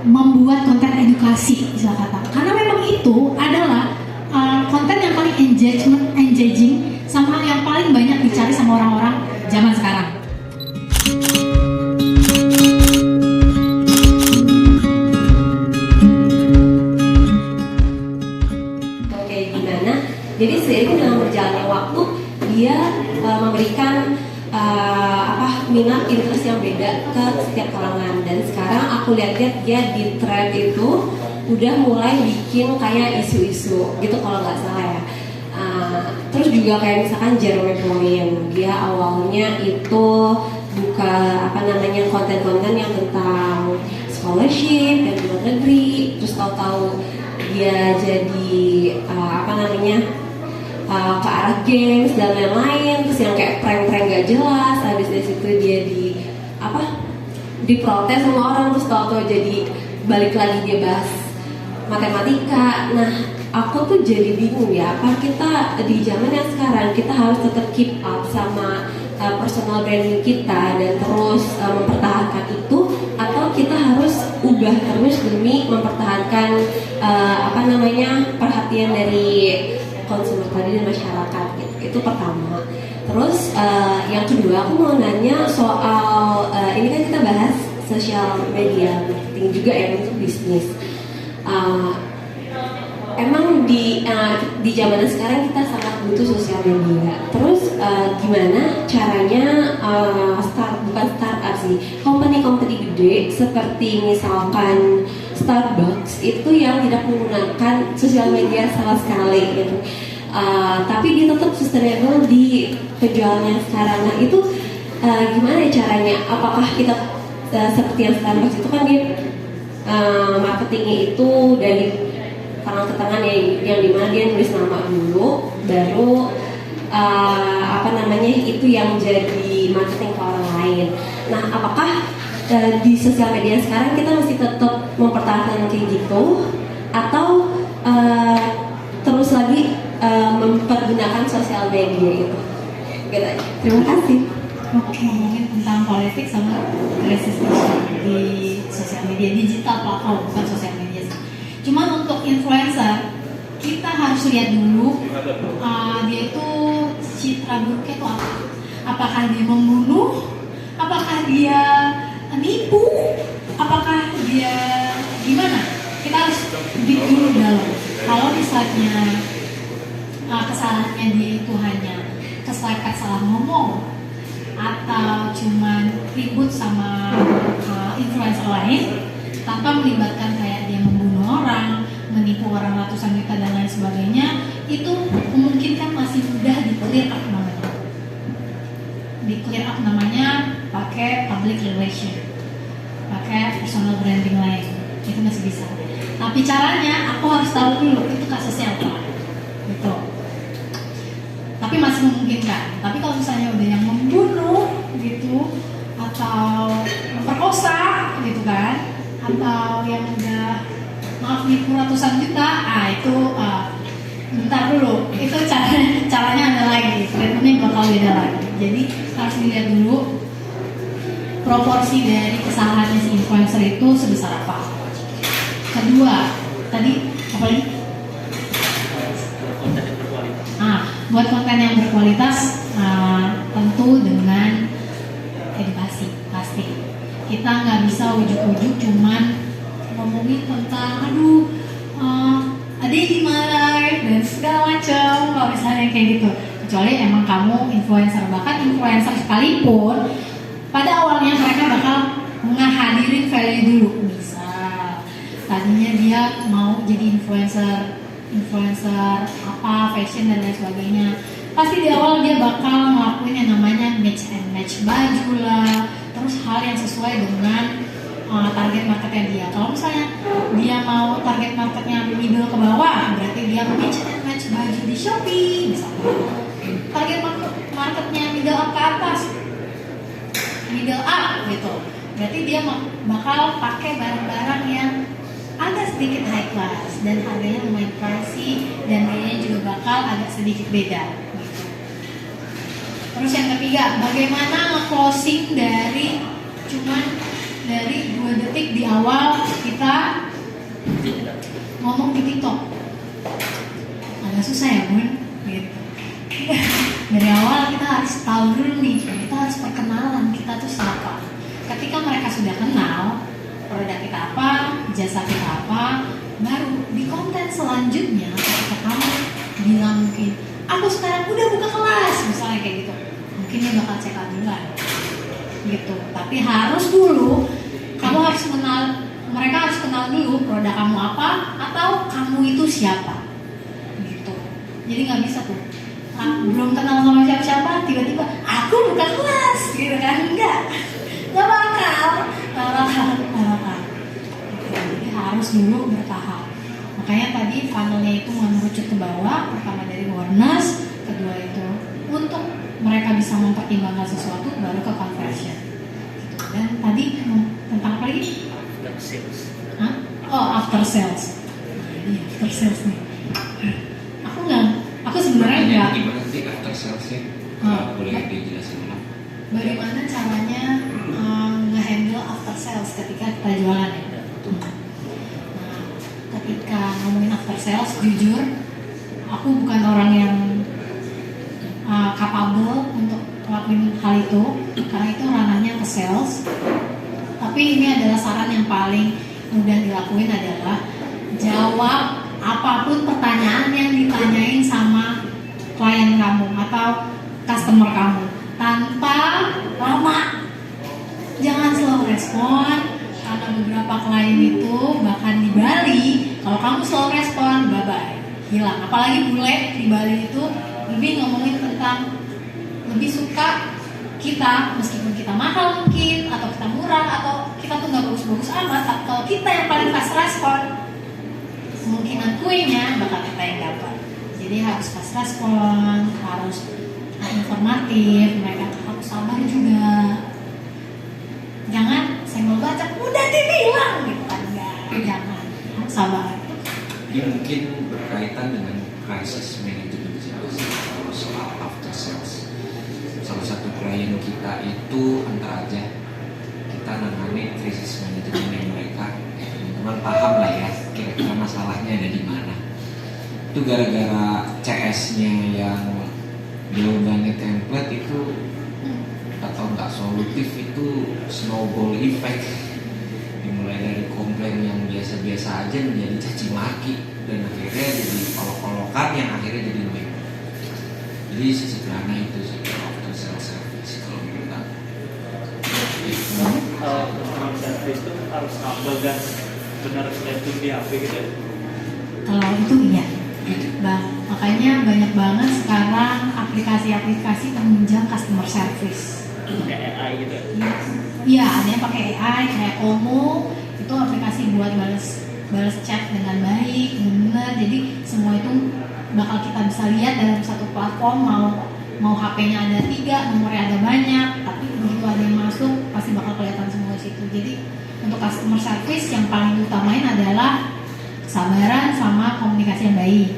membuat konten edukasi, istilah kata. Karena memang itu adalah konten yang paling engaging sama yang paling banyak dicari sama orang-orang zaman sekarang. Oke, gimana? Jadi seiring dengan berjalannya waktu, dia memberikan minat interest yang beda ke setiap kalangan. Dan sekarang aku lihat-lihat dia di thread itu udah mulai bikin kayak isu-isu gitu kalau nggak salah ya. Terus juga kayak misalkan Jeremy Point, dia awalnya itu buka konten-konten yang tentang scholarship dan luar negeri. Terus tahu-tahu dia jadi ke arah games dan lain-lain, terus yang kayak prank-prank gak jelas. Habis dari situ dia diprotes sama orang, terus tahu-tahu jadi balik lagi dia bahas matematika. Nah, aku tuh jadi bingung ya, apa kita di zaman yang sekarang kita harus tetap keep up sama personal branding kita dan terus mempertahankan itu, atau kita harus ubah terus demi mempertahankan perhatian dari konsumer tadi dan masyarakat gitu. Itu pertama. Terus yang kedua, aku mau nanya soal ini kan kita bahas sosial media marketing juga ya untuk bisnis. Emang di zaman sekarang kita sangat butuh sosial media. Terus gimana caranya bukan startup sih, company gede seperti misalkan Starbucks itu yang tidak menggunakan sosial media sama sekali gitu, tapi dia tetap sustainable di penjualannya sekarang. Nah itu gimana ya caranya? Apakah kita seperti yang Starbucks itu kan dia marketingnya itu dari tangan ke tangan ya, yang dimana dia nulis nama dulu, baru itu yang jadi marketing ke orang lain. Nah, apakah di sosial media sekarang kita masih tetap mempertahankan kayak gitu, atau terus lagi mempergunakan sosial media itu? Gitu aja. Terima kasih. Oke, mungkin tentang politik sama krisis di sosial media, digital platform, bukan sosial media sih. Cuman untuk influencer, kita harus lihat dulu dia itu citra buruknya itu apa. Apakah dia membunuh? Apakah dia nipu? Apakah dia gimana? Kita harus deep dulu dalam. Kalau misalnya kesalahannya dia itu hanya keselipet salah ngomong, atau cuman ribut sama influencer lain tanpa melibatkan kayak dia membunuh orang, menipu orang ratusan juta dan lain sebagainya, itu memungkinkan masih mudah di-clear up namanya. Di-clear up namanya pakai public relation, pakai personal branding lain, itu masih bisa. Tapi caranya aku harus tahu dulu itu kasusnya apa, gitu. Tapi masih memungkinkan. Tapi kalau misalnya udah yang membunuh gitu, atau memperkosa gitu kan, atau yang udah maaf nipu ratusan juta, itu bentar dulu, itu caranya ada lagi, treatmentnya bakal beda lagi. Jadi harus dilihat dulu proporsi dari kesalahannya si influencer itu sebesar apa. Kedua, tadi apa lagi? Buat konten yang berkualitas, tentu dengan edukasi pasti. Kita nggak bisa ujuk-ujuk cuman ngomongin tentang ada dimarahin dan segala macam, kalau misalnya kayak gitu. Kecuali emang kamu influencer, bahkan influencer sekalipun pada awalnya mereka bakal menghadirin value dulu. Misal tadinya dia mau jadi influencer apa, fashion dan lain sebagainya, pasti di awal dia bakal ngelakuin yang namanya match and match baju lah, terus hal yang sesuai dengan target marketnya dia. Kalau misalnya dia mau target marketnya middle ke bawah, berarti dia match and match baju di Shopee misalnya. Target marketnya middle up ke atas, middle up gitu, berarti dia bakal pakai barang-barang yang agak sedikit high class dan harganya lumayan pricey, dan gayanya juga bakal agak sedikit beda gitu. Terus yang ketiga, bagaimana nge-closing dari cuman dari 2 detik di awal kita ngomong di TikTok. Agak susah ya Bun, gitu. Dari awal kita harus tahu dulu nih, kita harus perkenalan kita tuh siapa. Ketika mereka sudah kenal produk kita apa, jasa kita apa, baru di konten selanjutnya ketika kamu bilang mungkin aku sekarang udah buka kelas misalnya kayak gitu, mungkin dia bakal check out duluan gitu. Tapi harus dulu kamu harus kenal, mereka harus kenal dulu produk kamu apa atau kamu itu siapa gitu. Jadi nggak bisa tuh belum kenal sama siapa-siapa tiba-tiba aku buka kelas gitu kan, nggak bakal. Jadi harus dulu bertahap. Makanya tadi funnelnya itu mengerucut ke bawah. Pertama dari awareness, kedua itu untuk mereka bisa mempertimbangkan sesuatu, baru ke conversion. Dan tadi tentang apa lagi? After sales. Hah? Oh, after sales. Iya, after sales nih. Aku sebenarnya nggak. Gimana sih after salesnya? Boleh dijelasin dulu? Bagaimana caranya nge-handle after sales ketika kita jualan ya? Nah, ketika ngomongin after sales, jujur, aku bukan orang yang capable untuk ngelakuin hal itu, karena itu ranahnya ke sales. Tapi ini adalah saran yang paling mudah dilakuin adalah jawab apapun pertanyaan yang ditanyain sama klien kamu atau customer kamu tanpa lama. Jangan slow respon, karena beberapa klien itu bahkan di Bali kalau kamu slow respon bye bye, hilang. Apalagi bule di Bali itu lebih ngomongin tentang, lebih suka kita meskipun kita mahal mungkin atau kita murah atau kita tuh nggak bagus-bagus amat, tapi kalau kita yang paling fast respon, kemungkinan kuenya bakal kita yang dapat. Jadi harus fast respon, harus informatif, mereka harus sabar juga. Jangan senggol baca, udah dibilang gitu kan, jangan, harus sabar. Ini mungkin berkaitan dengan crisis management kalau soal after sales. Salah satu klien kita itu antara aja kita nangani krisis manajemen mereka. Teman-teman paham lah ya kira-kira masalahnya ada di mana. Itu gara-gara CS-nya yang jawabannya template itu atau nggak solutif, itu snowball effect. Dimulai dari komplain yang biasa-biasa aja menjadi caci maki dan akhirnya jadi kolok-kolokan yang akhirnya jadi meme. Jadi sesederhana itu sih after sales service kalau menurut aku. Customer service itu harus humble dan benar itu di HP gitu ya. Kalau itu iya, makanya banyak banget sekarang aplikasi-aplikasi penunjang customer service. Kayak AI gitu. Iya, ada yang pakai AI kayak Komo, itu aplikasi buat balas chat dengan baik, benar. Jadi semua itu bakal kita bisa lihat dalam satu platform. Mau HP-nya ada 3, nomornya ada banyak, tapi begitu ada yang masuk pasti bakal kelihatan semua di situ. Jadi untuk customer service yang paling utamain adalah kesabaran sama komunikasi yang baik.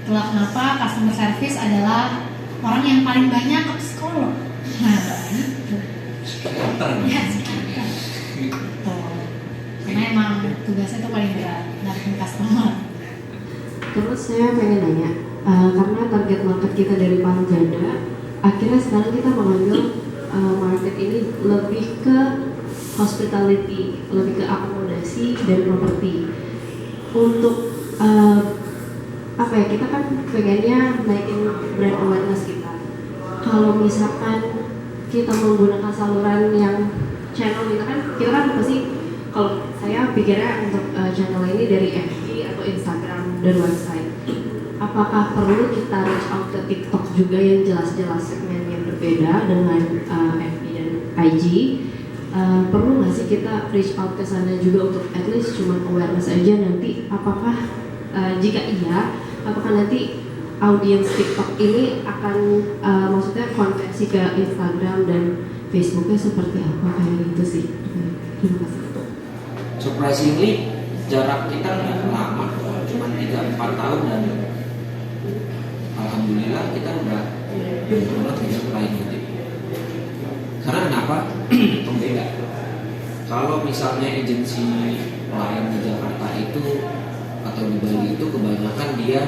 Itulah kenapa customer service adalah orang yang paling banyak ke psikolog. Nah, itu. Ya, karena emang tugasnya itu paling berat dari customer. Terus saya pengen nanya, karena target market kita dari paling ganda, akhirnya sekarang kita mengambil market ini lebih ke hospitality, lebih ke akomodasi dan properti. Untuk apa ya, kita kan pengennya naikin brand awareness kita. Kalau misalkan kita menggunakan saluran yang channel kita kan pasti, kalau saya pikirnya untuk channel ini dari FB atau Instagram dan website. Apakah perlu kita reach out ke TikTok juga yang jelas-jelas segmennya berbeda dengan FB dan IG? Perlu nggak sih kita reach out ke sana juga untuk at least cuma awareness aja nanti? Apakah jika iya, apakah nanti audiens TikTok ini akan maksudnya konversi ke Instagram dan Facebooknya seperti apa, kayak gitu sih? Terima kasih. Surprisingly jarak kita nggak lama, cuma 3-4 tahun dan alhamdulillah kita udah banget bisa mulai gitu. Karena kenapa? Pembeda. Kalau misalnya agensi lain di Jakarta itu atau di Bali itu kebanyakan dia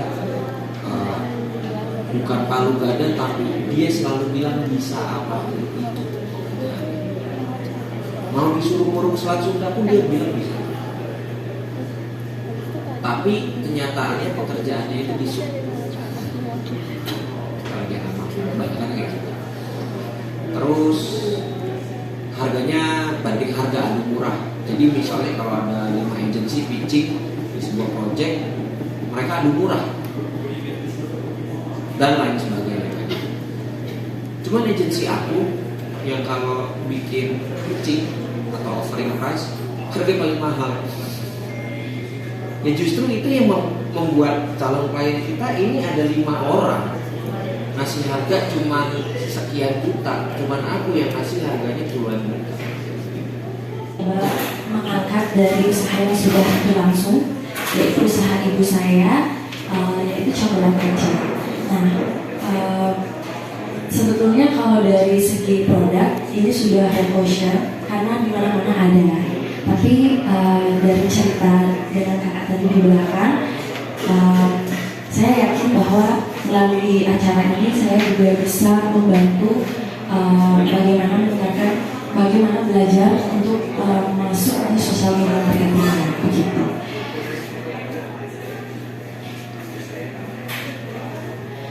bukan palu gada, tapi dia selalu bilang bisa apa itu. Mau disuruh ngurung Selat Sunda pun dia bilang bisa. Tapi kenyataannya pekerjaannya itu di bagian apa? Kebanyakan kayak gitu. Terus harganya banding harga adu murah. Jadi misalnya kalau ada 5 agensi pitching di sebuah project, mereka adu murah dan lain sebagainya. Cuman agensi aku yang kalau bikin pitching atau offering price harga paling mahal. Ya justru itu yang membuat calon klien kita ini ada 5 orang ngasih harga cuma sekian juta, cuman aku yang ngasih harganya puluhan juta. Mengangkat dari usaha yang sudah berlangsung, yaitu usaha ibu saya, yaitu Cokelat Kecil. Nah, sebetulnya kalau dari segi produk ini sudah reposure karena di mana-mana ada. Tapi dari cerita dengan kakak tadi di belakang, saya yakin bahwa melalui acara ini saya juga bisa membantu bagaimana mendengarkan, bagaimana belajar untuk masuk di sosial media marketing begitu.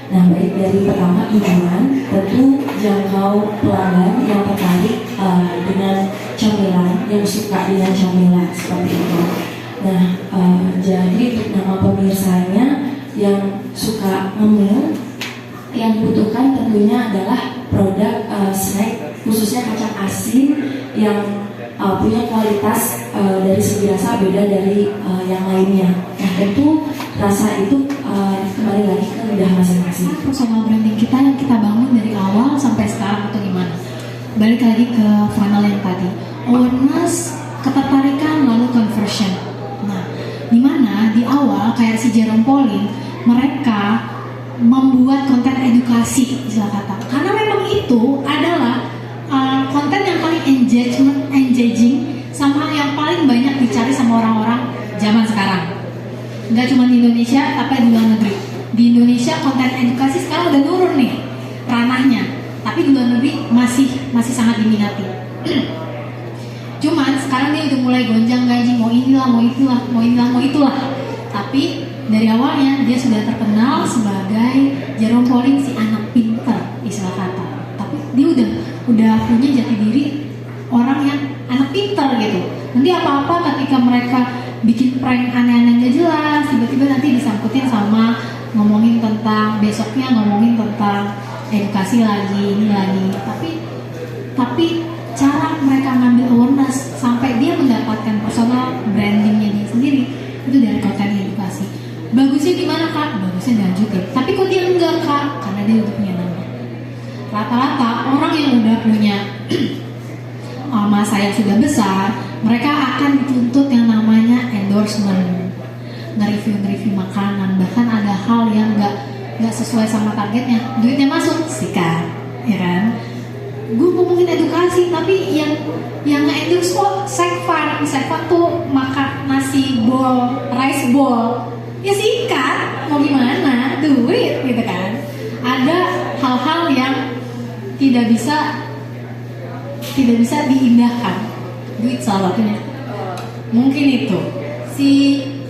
Nah, baik dari pertama hubungan, tentu jangkau pelanggan yang tertarik dengan camilan, yang suka dengan camilan seperti itu. Nah, jadi untuk nama pemirsanya yang suka ngemil, yang dibutuhkan tentunya adalah produk snack, khususnya kacang asin yang punya kualitas dari segi rasa beda dari yang lainnya. Nah, tentu rasa itu kembali lagi ke lidah masing-masing. Personal branding kita yang kita bangun dari awal sampai sekarang itu gimana? Balik lagi ke funnel yang tadi, awareness, ketertarikan, lalu conversion. Nah, dimana di awal kayak si Jerome Pauline, mereka membuat konten edukasi, istilah kata, karena memang itu adalah konten yang paling engaging sama yang paling banyak dicari sama orang-orang zaman sekarang. Nggak cuma di Indonesia, tapi di luar negeri. Di Indonesia konten edukasi sekarang udah nurun nih ranahnya, tapi di luar negeri masih sangat diminati. Cuman sekarang dia udah mulai gonjang-ganjing, mau inilah, mau itulah, mau inilah, mau itulah. Tapi dari awalnya dia sudah terkenal sebagai Jerome Pauline, si anak pinter, istilah kata. Tapi dia udah punya jati diri orang yang anak pinter gitu. Nanti apa-apa ketika mereka bikin prank aneh-aneh gak jelas, tiba-tiba nanti disangkutin sama ngomongin tentang besoknya, ngomongin tentang edukasi lagi, ini lagi. Tapi cara mereka ngambil awareness sampai dia mendapatkan personal brandingnya dia sendiri itu dari konten edukasi. Bagusnya di mana kak? Bagusnya dilanjutin. Tapi kok dia enggak kak? Karena dia udah punya nama. Rata-rata orang yang udah punya masa yang sudah besar, mereka akan dituntut yang namanya endorsement, nge-review makanan, bahkan ada hal yang nggak sesuai sama targetnya, duitnya masuk, sikat, ya kan? Gue ngomongin edukasi, tapi yang nge-endorse kok Sekfar tuh makan nasi bowl, rice bowl, ya sikat, mau gimana, duit, gitu kan? Ada hal-hal yang tidak bisa diindahkan, duit salah satunya. Mungkin itu si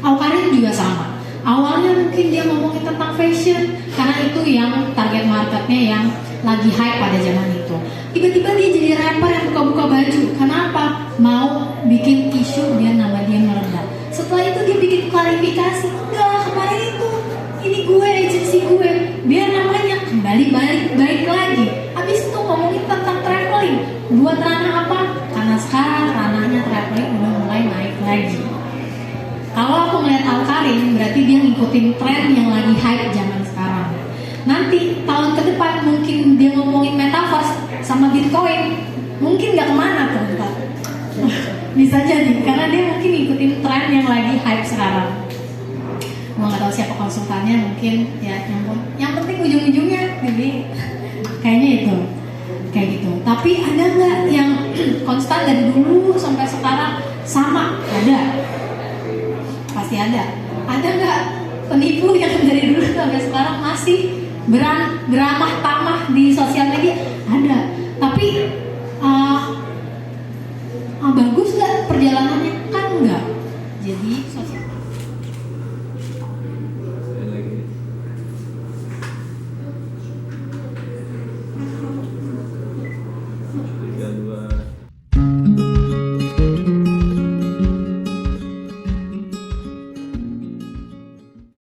Awkarin juga sama. Awalnya mungkin dia ngomongin tentang fashion karena itu yang target marketnya yang lagi hype pada zaman itu. Tiba-tiba dia jadi rapper yang buka-buka baju. Kenapa? Mau bikin isu biar nama dia meredah. Setelah itu dia bikin klarifikasi. Enggak, kemarin itu ini gue, agensi gue, biar namanya kembali baik lagi. Habis itu ngomongin tentang traveling. Buat ranah apa? Karena sekarang ranahnya traveling udah mulai naik lagi. Kalau aku melihat Awkarin, berarti dia ngikutin tren yang lagi hype zaman sekarang. Nanti tahun ke depan mungkin dia ngomongin metaverse sama Bitcoin, mungkin nggak kemana tuh entar. Bisa jadi, karena dia mungkin ngikutin tren yang lagi hype sekarang. Gue nggak tahu siapa konsultannya, mungkin ya yang penting ujung-ujungnya, jadi kayaknya itu. kayak gitu. Tapi ada nggak yang konstan dari dulu sampai sekarang sama? Ada, pasti ada. Ada nggak penipu yang dari dulu sampai sekarang masih beramah tamah di sosial